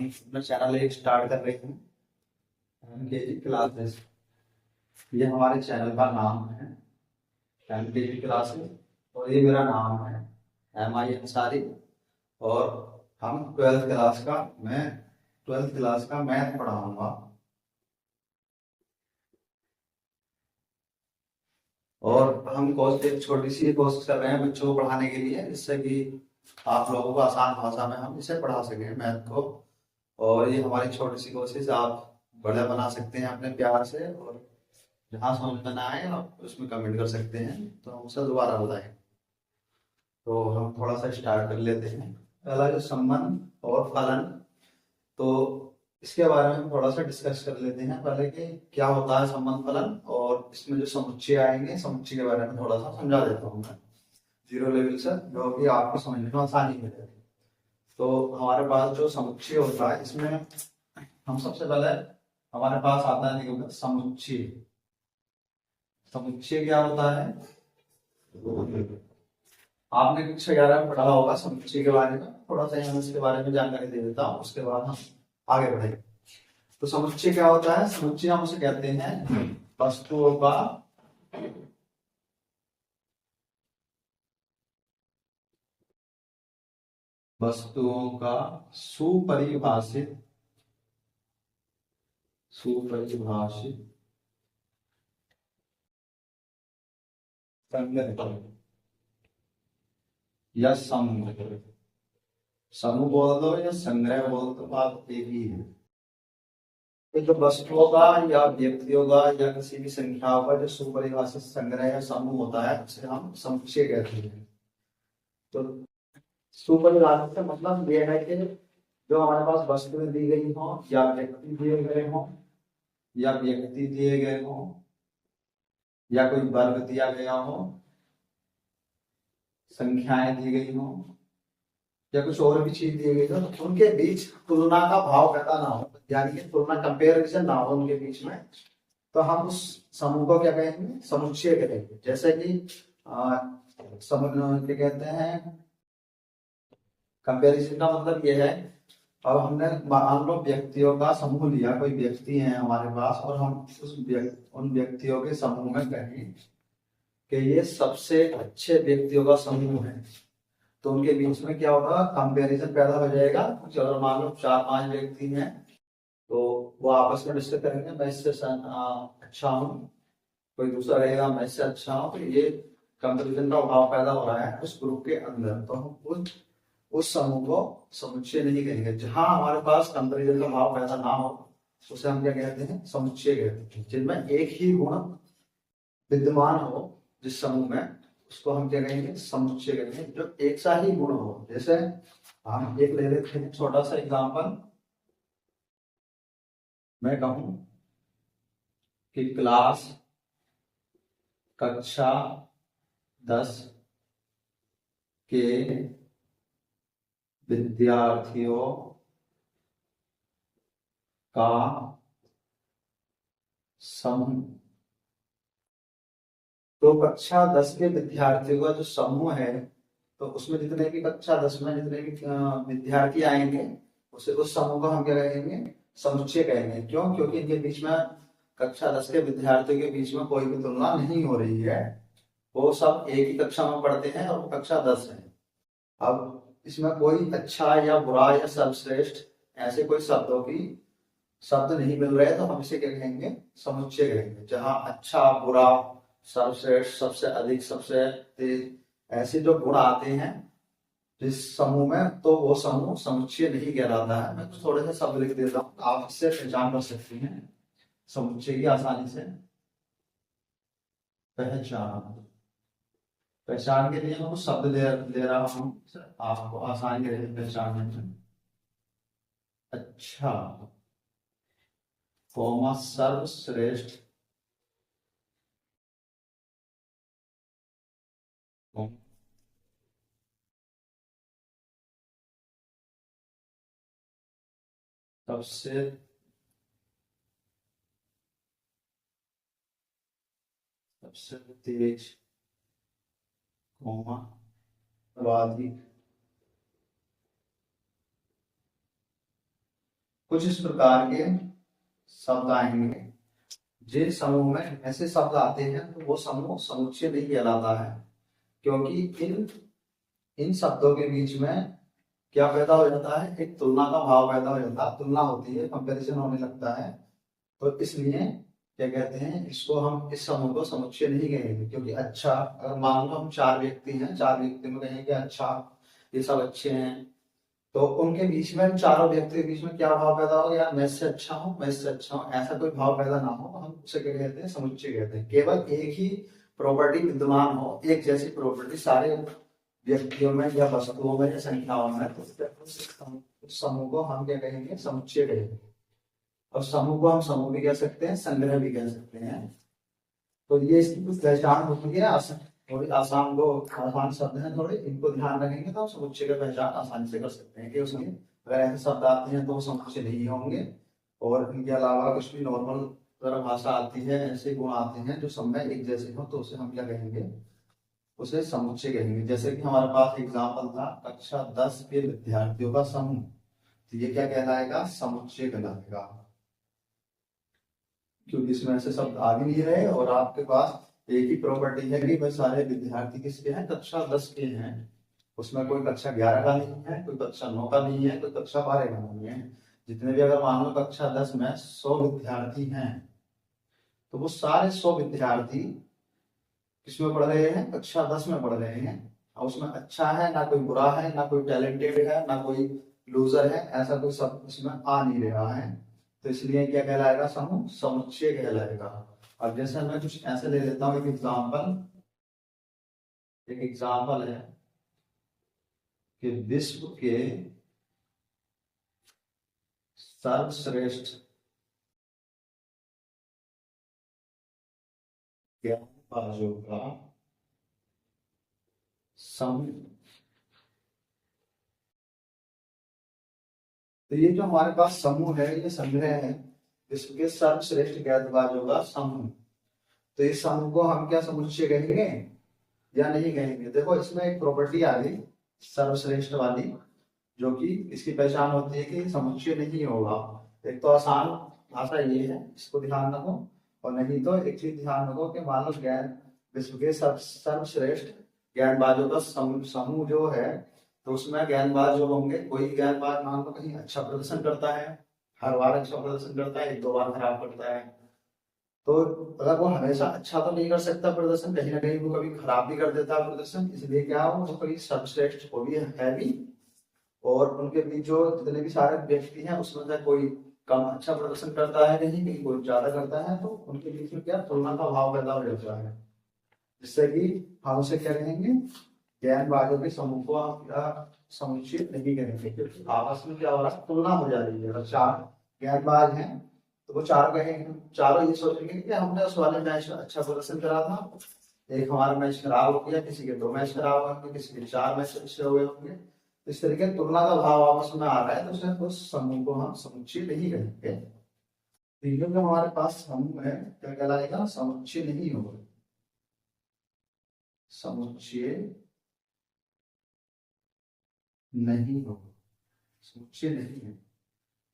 हम अपना चैनल एक स्टार्ट कर रहे हैं एमकेजी क्लासेस। ये हमारे चैनल का नाम है एमकेजी क्लासेस और ये मेरा नाम है MI अंसारी। और हम ट्वेल्थ क्लास का मैथ पढ़ाऊंगा। और हम एक छोटी सी कोशिश कर रहे हैं बच्चों को पढ़ाने के लिए, जिससे कि आप लोगों को आसान भाषा में हम इसे पढ़ा सकें मैथ को। और ये हमारी छोटी सी कोशिश आप बड़ा बना सकते हैं अपने प्यार से, और जहाँ समझ में ना आए आप उसमें कमेंट कर सकते हैं तो हम उसे दोबारा बताएं। तो हम थोड़ा सा स्टार्ट कर लेते हैं। पहला जो संबंध और फलन, तो इसके बारे में हम थोड़ा सा डिस्कस कर लेते हैं पहले कि क्या होता है संबंध फलन, और इसमें जो समुच्चय आएंगे समुच्चय के बारे में थोड़ा सा समझा देता हूँ मैं जीरो लेवल से, जो कि आपको समझने में आसानी हो जाएगी। तो हमारे पास जो समुच्चय होता है, इसमें हम सबसे पहले हमारे पास आता है निकलकर समुच्चय। समुच्चय क्या होता है? आपने कक्षा 11 में पढ़ा होगा समुच्चय के बारे में। थोड़ा सा यहाँ इसके बारे में जानकारी दे देता हूँ, उसके बाद हम आगे बढ़ेंगे। तो समुच्चय क्या होता है? समुच्चय हम उसे कहते हैं वस्तुओं का सुपरिभाषित संग्रह या समूह। समूह बोल दो या संग्रह बोल दो, बात एक ही है। तो जो वस्तुओं का या व्यक्तियों का या किसी भी संख्याओं का जो सुपरिभाषित संग्रह या समूह होता है, उसे हम समुच्चय कहते हैं। तो सुपरिभाषित का मतलब ये है कि जो हमारे पास वस्तुएं दी गई हो या व्यक्ति दिए गए हो या कोई वर्ग दिया गया हो, संख्याएं दी गई हो या कुछ और भी चीज दी गई हो, तो उनके बीच तुलना का भाव पैदा ना हो, यानी कि तुलना कंपेरिजन ना हो उनके बीच में, तो हम उस समूह को क्या कहेंगे? समुच्चय कहेंगे। जैसे कि समूह क्या कहते हैं? कंपेरिजन का मतलब ये है, अब हमने मान लो व्यक्तियों का समूह लिया, कोई व्यक्ति है हमारे पास, और हम उन व्यक्तियों के समूह में कहें कि ये सबसे अच्छे व्यक्तियों का समूह है, तो उनके बीच में क्या होगा? कंपैरिजन पैदा हो जाएगा। चलो मान लो 4-5 व्यक्ति हैं, तो वो आपस में डिस्कस करेंगे, मैं इससे अच्छा हूँ, कोई दूसरा रहेगा मैं इससे अच्छा हूँ, तो ये कंपैरिजन का भाव पैदा हो रहा है उस ग्रुप के अंदर। तो हम उस समूह को समुच्चय नहीं कहेंगे। जहां हमारे पास कंपैरिजन का भाव पैदा ना हो, उसे हम क्या कहते हैं? समुच्चय कहते हैं। जिनमें एक ही गुण विद्यमान हो जिस समूह में, उसको हम क्या कहेंगे? समुच्चय कहेंगे। जो एक सा ही गुण हो, जैसे हम एक ले लेते हैं छोटा सा एग्जांपल। मैं कहूं कि कक्षा 10 के विद्यार्थियों का समूह। तो कक्षा 10 के विद्यार्थियों का जो समूह है, तो उसमें जितने भी कक्षा 10 में जितने भी विद्यार्थी आएंगे, उसे उस समूह को हम क्या कहेंगे? समुच्चय कहेंगे। क्यों? क्योंकि इनके बीच में, कक्षा 10 के विद्यार्थियों के बीच में कोई भी तुलना नहीं हो रही है, वो सब एक ही कक्षा में पढ़ते हैं और वो कक्षा 10 है। अब इसमें कोई अच्छा या बुरा या सर्वश्रेष्ठ ऐसे कोई शब्द नहीं मिल रहे, तो हम इसे क्या कहेंगे? समुच्चय कहेंगे। जहां अच्छा, बुरा, सर्वश्रेष्ठ, सबसे अधिक, सबसे तेज, ऐसे जो गुण आते हैं जिस समूह में, तो वो समूह समुच्चय नहीं कहलाता है। मैं थोड़े से शब्द लिख देता हूँ, आप इससे पहचान कर सकती हैं समुच्चय की आसानी से। पहचान के लिए मैं कुछ शब्द ले रहा हूँ, आपको आसानी रहे पहचानने में। अच्छा, कोमा सर्वश्रेष्ठ, सबसे तेज, कोमा सर्वाधिक, कुछ इस प्रकार के शब्द आएंगे। जिन समूह में ऐसे शब्द आते हैं तो वो समूह समुच्चय नहीं कहलाता है, क्योंकि इन इन शब्दों के बीच में क्या पैदा हो जाता है, एक तुलना का भाव पैदा हो जाता है, तुलना होती है, कंपैरिजन होने लगता है। तो इसलिए क्या कहते हैं, इसको हम इस समूह को समुच्चय नहीं कहेंगे। क्योंकि अच्छा, अगर मान लो हम 4 व्यक्ति हैं, 4 व्यक्ति में कहेंगे अच्छा ये सब अच्छे हैं, तो उनके बीच में, चारों व्यक्ति के बीच में क्या भाव पैदा हो, यार मैं इससे अच्छा हूँ, मैं इससे अच्छा हूँ, ऐसा कोई भाव पैदा ना हो, हम उसे क्या कहते हैं, समुच्चय कहते हैं। केवल एक ही प्रॉपर्टी विद्यमान हो, एक जैसी प्रॉपर्टी सारे व्यक्तियों में या वस्तुओं में या संख्याओं में, तो उस समूह को हम क्या कहेंगे, समुच्चय कहेंगे। और समूह को हम समूह भी कह सकते हैं, संग्रह भी कह सकते हैं। तो ये इसकी कुछ पहचान होती है। थोड़ी आसान, को आसान शब्द हैं थोड़े, इनको ध्यान रखेंगे तो हम समुच्चय का पहचान आसानी से कर सकते हैं कि उसमें अगर ऐसे शब्द आते हैं तो वो समुच्चय नहीं होंगे। और इनके अलावा कुछ भी नॉर्मल तरह भाषा आती है, ऐसे गुण आते हैं जो सब में एक जैसे हो, तो उसे हम क्या कहेंगे, उसे समुच्चय कहेंगे। जैसे कि हमारे पास एग्जाम्पल था कक्षा 10 के विद्यार्थियों का समूह, तो ये क्या कहलाएगा, समुच्चय कहलाएगा। क्योंकि इसमें ऐसे शब्द आ भी नहीं रहे और आपके पास एक ही प्रॉपर्टी है कि भाई सारे विद्यार्थी किसके हैं, कक्षा 10 के हैं। उसमें कोई कक्षा 11 का नहीं है, कोई कक्षा 9 का नहीं है, कोई कक्षा 12 का नहीं है। जितने भी, अगर मान लो कक्षा 10 में 100 विद्यार्थी हैं, तो वो सारे 100 विद्यार्थी किसमें पढ़ रहे हैं, कक्षा 10 में पढ़ रहे हैं। और उसमें अच्छा है ना, कोई बुरा है ना, कोई टैलेंटेड है ना, कोई लूजर है, ऐसा कोई सब इसमें आ नहीं रहा है। तो इसलिए क्या कहलाएगा, समूह समुच्चय कहलाएगा। अब जैसे मैं कुछ ऐसे ले लेता हूँ, एक एग्जाम्पल है कि विश्व के सर्वश्रेष्ठ ज्ञानबाजों का समूह। तो ये जो हमारे पास समूह है, ये संग्रह है विश्व के सर्वश्रेष्ठ ज्ञानबाजों का समूह। तो इस समूह को हम क्या समुच्चय कहेंगे या नहीं कहेंगे? देखो इसमें एक प्रॉपर्टी आ गई सर्वश्रेष्ठ वाली, जो कि इसकी पहचान होती है कि समुच्चय नहीं होगा। एक तो आसान भाषा ये है, इसको ध्यान रखो। और नहीं तो एक चीज ध्यान रखो कि मान लो ज्ञान विश्व के सर्वश्रेष्ठ ज्ञानबाजों का समूह जो है, तो उसमें ज्ञानबाज जो होंगे, कोई ज्ञानबाज मान लो कहीं अच्छा प्रदर्शन करता है, हर बार अच्छा प्रदर्शन करता है, 1-2 बार खराब करता है, तो अगर वो हमेशा अच्छा तो नहीं कर सकता प्रदर्शन, कहीं ना कहीं वो कभी खराब भी कर देता है प्रदर्शन। इसलिए क्या हो, वो कभी सर्वश्रेष्ठ हो भी है भी, और उनके बीच जो जितने भी सारे व्यक्ति हैं उसमें से कोई कम अच्छा प्रदर्शन करता है, कहीं कहीं कोई ज्यादा करता है, तो उनके बीच में क्या तुलना का भाव पैदा हो जाता है। जिससे कि हम उसे क्या कहेंगे, ज्ञानबाजों के समूह को हम क्या समुचित नहीं करेंगे, क्योंकि आपस में क्या हो रहा है, तुलना हो जा रही है। अगर 4 ज्ञानबाज हैं तो वो चारों कहेंगे, चारों ये सोचेंगे कि हमने उस वाले मैच में अच्छा प्रदर्शन करा था, एक हमारा मैच खराब हो गया, किसी के 2 मैच खराब हो गए, किसी के 4 मैच अच्छे हुए होंगे। इस तरीके तुलना का भाव आपस में आ रहा है, तो उसमें उस समूह को हम समुच्चय नहीं कहेंगे। तीनों जो हमारे पास समूह है, क्या कहलाएगा, समुच्चय नहीं होगा, समुच्चय नहीं होगा, समुच्चय नहीं है।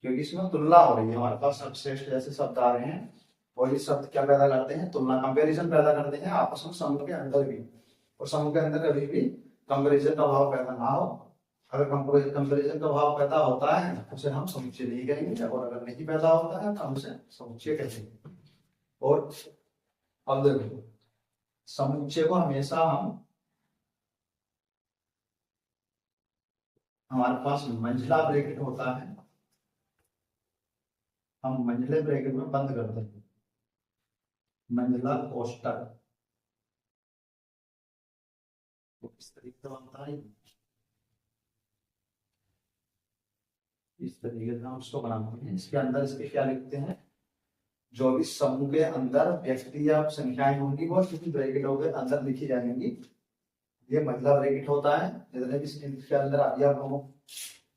क्योंकि इसमें तुलना हो रही है, हमारे पास सर्वश्रेष्ठ जैसे शब्द आ रहे हैं, और ये शब्द क्या पैदा करते हैं, तुलना, कंपैरिजन पैदा करते हैं आपस में समूह के अंदर भी। और समूह के अंदर कभी भी कंपैरिजन का भाव पैदा ना हो। अगर कंपैरिजन का भाव पैदा होता है तो उसे हम समुच्चय नहीं कहेंगे, और अगर नहीं पैदा होता है तो हम उसे समुच्चय कहेंगे। और अब देखो, समुच्चय को हमेशा हमारे पास मंझला ब्रैकेट होता है, हम मंझले ब्रैकेट में बंद करते हैं, मंझला कोष्टक इस तरीके से बनता है, इस तरीके से हम उसको बनाते हैं। इसके अंदर इसके क्या लिखते हैं, जो भी समूह के अंदर व्यक्ति या संख्याएं होंगी वो किसी ब्रैकेटों के अंदर लिखी जाएंगी। ये मतलब ब्रैकेट होता है, जितने भी इसके अंदर अवयव हो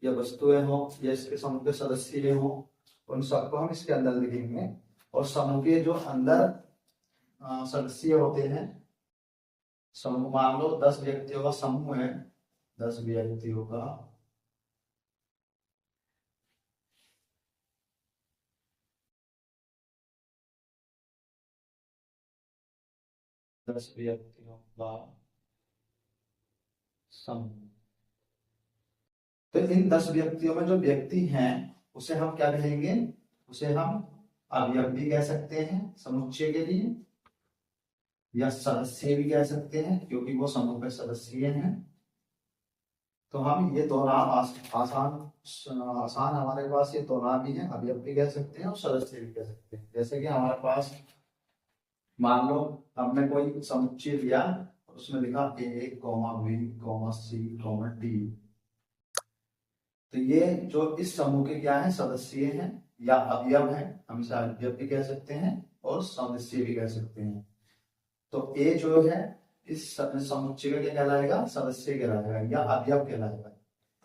या वस्तुएं हो या इसके समूह के सदस्य हो, उन सबको हम इसके अंदर लिखेंगे। और समूह के जो अंदर सदस्य होते हैं, समूह मान लो 10 व्यक्तियों का समूह है, 10 व्यक्तियों का 10 व्यक्तियों का समूह। तो इन 10 व्यक्तियों में जो व्यक्ति हैं उसे हम क्या कहेंगे, उसे हम अवयव भी कह सकते हैं समुच्चय के लिए, या सदस्य भी कह सकते हैं क्योंकि वो समूह के सदस्य हैं। तो हम ये दो नाम आसान हमारे पास ये दो नाम ही है, अवयव भी कह सकते हैं और सदस्य भी कह सकते हैं। जैसे कि हमारे पास मान लो हमने कोई समुच्चय लिया, उसमें लिखा ए comma B comma C comma D, तो ये जो इस समूह के क्या है, सदस्य हैं या अवयव हैं। हम इसे अवयव भी कह सकते हैं और सदस्य भी कह सकते हैं। तो ए जो है इस समुच्चय का क्या कहलाएगा, सदस्य कहलाएगा या अवयव कहलाएगा।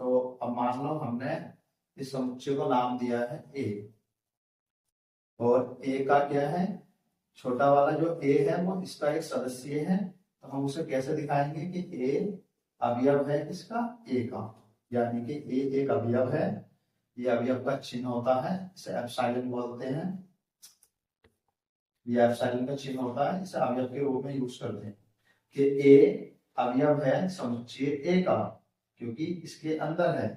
तो अब मान लो हमने इस समुच्चय को नाम दिया है ए, और ए का क्या है, छोटा वाला जो ए है वो इसका एक सदस्य है। तो हम उसे कैसे दिखाएंगे कि ए अवयव है इसका ए का, यानी कि ए एक अवयव है। ये अवयव का चिन्ह होता है, इसे एप्सिलॉन बोलते हैं। ये एप्सिलॉन का चिन्ह होता है, इसे अवयव के रूप में यूज करते हैं कि ए अवयव है समुच्चय ए का, क्योंकि इसके अंदर है।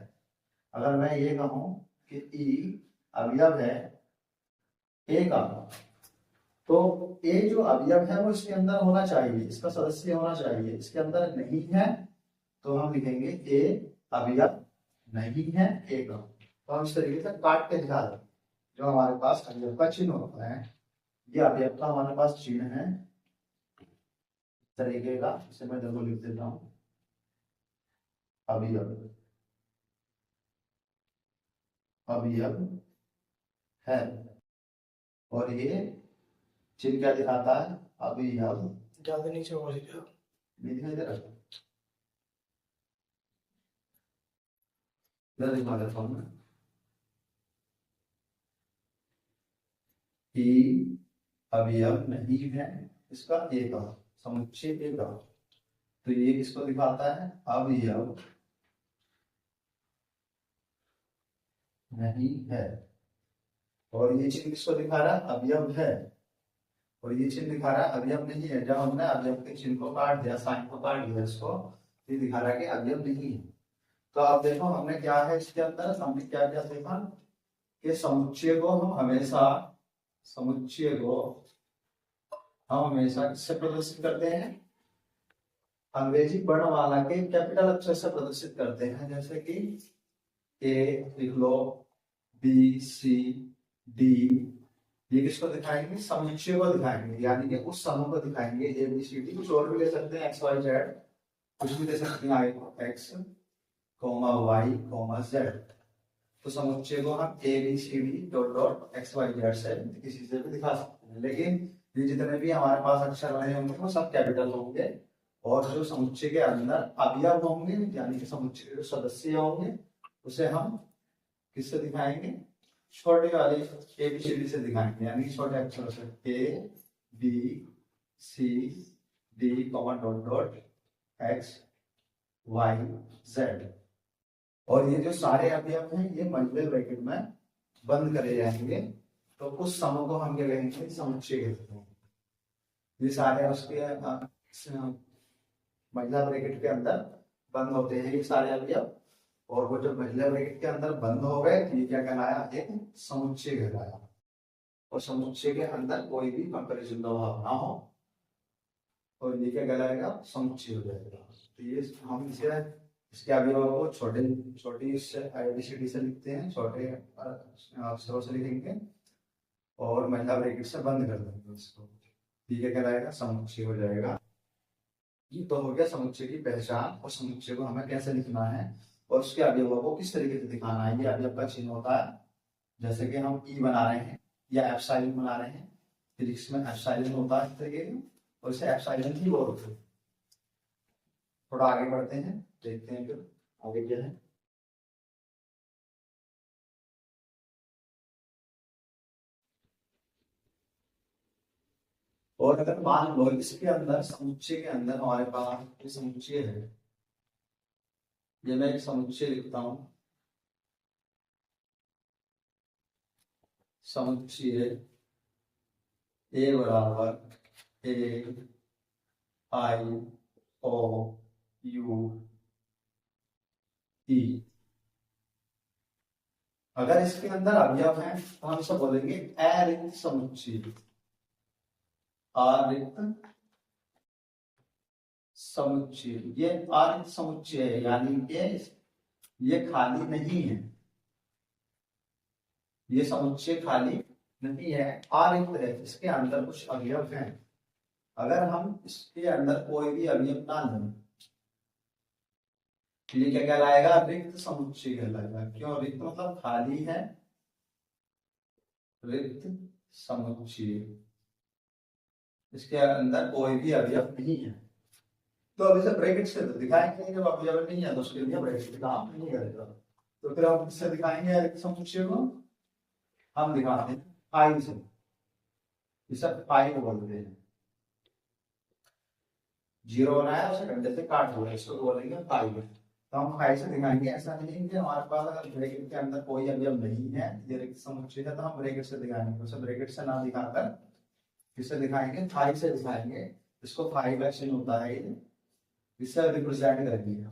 अगर मैं ये कहूं कि ई अवयव है ए का, तो ए जो अवयव है वो इसके अंदर होना चाहिए, इसका सदस्य होना चाहिए। इसके अंदर नहीं है तो हम लिखेंगे ए अवयव नहीं है ए का। तो हम इस तरीके से काट के दिखा दें। जो हमारे पास अवयव का चिन्ह होता है, ये अवयव का हमारे पास चिन्ह है इस तरीके का। इसे मैं देखो लिख देता हूं, अवयव अवयव है, और ये चिन्ह क्या दिखाता है, अवयव। ज्यादा नीचे हो गया, नहीं दिखाई दे रहा, इधर दिखा देता हूं मैं। ई अवयव नहीं है इसका ए का, समुच्चय ए का, तो ये किसको दिखाता है, अवयव नहीं है। और ये चिन्ह किसको दिखा रहा है, अवयव है, और ये चिन्ह दिखा रहा है अवयव नहीं है। जब हमने अवयव के चिन्ह को काट दिया, साइन को काट दिया इसको, ये दिखा रहा है कि अवयव नहीं है। तो अब देखो हमने क्या है इसके अंदर, हमने क्या क्या देखा कि समुच्चय को हम हमेशा, समुच्चय को हम हमेशा किससे प्रदर्शित करते हैं, अंग्रेजी वर्णमाला के कैपिटल अक्षर से प्रदर्शित करते हैं। जैसे कि ए लिख लो, बी सी डी, ये किसको दिखाएंगे, समुच्चय को दिखाएंगे, यानी कि उस समूह को दिखाएंगे। ए बी सी डी, कुछ और भी ले सकते हैं, एक्स वाई जेड, कुछ भी दे सकते हैं, X comma Y comma Z. तो समुच्चय को हम A B C D dot dot X Y Z से किसी से भी दिखा सकते हैं। लेकिन ये जितने भी हमारे पास अक्षर बने होंगे वो सब कैपिटल होंगे, और जो समुच्चय के अंदर अवयव होंगे यानी कि समुच्चय के जो सदस्य होंगे उसे हम किससे दिखाएंगे, छोटे वाले ए बी सी डी से दिखाएंगे, यानी छोटे अक्षरों से A B C D comma dot dot X Y Z. और ये जो सारे अवयव हैं ये मल्टीपल ब्रैकेट में बंद करे जाएंगे, तो उस समूह को हम क्या कहेंगे, समुच्चय कहते हैं। ये सारे उसके महिला ब्रैकेट के अंदर बंद होते हैं ये सारे अवयव, और वो जब महिला ब्रैकेट के अंदर बंद हो गए तो ये क्या कहलाया, एक समुच्चय कहलाया। और समुच्चय के अंदर कोई भी कंपैरिजन भाव ना हो, और ये क्या कहलाएगा, समुच्चय हो जाएगा। तो ये हम इसे इसके अवयवों को छोटी ABCD से लिखते हैं, छोटे अक्षरों से लिखेंगे और महिला ब्रैकेट से बंद कर देंगे इसको, ठीक है, कहलाएगा समुच्चय हो जाएगा। ये तो हो गया समुच्चय की पहचान, और समुच्चय को हमें कैसे लिखना है और उसके अवयवों को किस तरीके से दिखाना है। ये अवयव का चिन्ह होता है, जैसे कि हम ई बना रहे हैं या एप्सिलॉन बना रहे हैं, फिजिक्स में एप्सिलॉन होता है इस तरीके का, और इसे एप्सिलॉन ही बोलते हैं। थोड़ा आगे बढ़ते हैं, देखते हैं फिर आगे क्या है। और अगर मान लो इसके अंदर समुच्चय के अंदर हमारे पास ये समुच्चय है, ये मैं एक समुच्चय लिखता हूं, समुच्चय ए बराबर ए आई ओ यू ई। अगर इसके अंदर अवयव है तो हम इसे बोलेंगे अरिक्त समुच्चय। अरिक्त समुच्चय, ये अरिक्त समुच्चय है, यानी कि ये खाली नहीं है, ये समुच्चय खाली नहीं है, अरिक्त है, इसके अंदर कुछ अवयव हैं। अगर हम इसके अंदर कोई भी अवयव ना लें तो ये क्या कहलाएगा? रिक्त समुच्चय कहलाएगा। क्यों रिक्त? मतलब खाली है, रिक्त समुच्चय, इसके अंदर कोई भी अवयव नहीं है। तो अब इसे ब्रैकेट से तो दिखाएंगे, जब अवयव नहीं है तो उसके लिए ब्रैकेट काम नहीं करेगा। तो फिर आप किससे दिखाएंगे रिक्त समुच्चय को? हम दिखाते हैं फाइव से, इसे फाइव बोलते हैं। जीरो बनाया उसे घंटे से काट दो, इसको बोलेंगे फाइव। तो हम फाइव से दिखाएंगे। ऐसा नहीं है कि हमारे पास अगर ब्रैकेट के अंदर कोई अवयव नहीं है, ये रिक्त समुच्चय है, तो हम ब्रैकेट से दिखाएंगे। उसे ब्रैकेट से ना दिखाकर किससे दिखाएंगे? फाइव से दिखाएंगे। इसको फाइव एक्शन होता है, इससे रिप्रेजेंट करेंगे।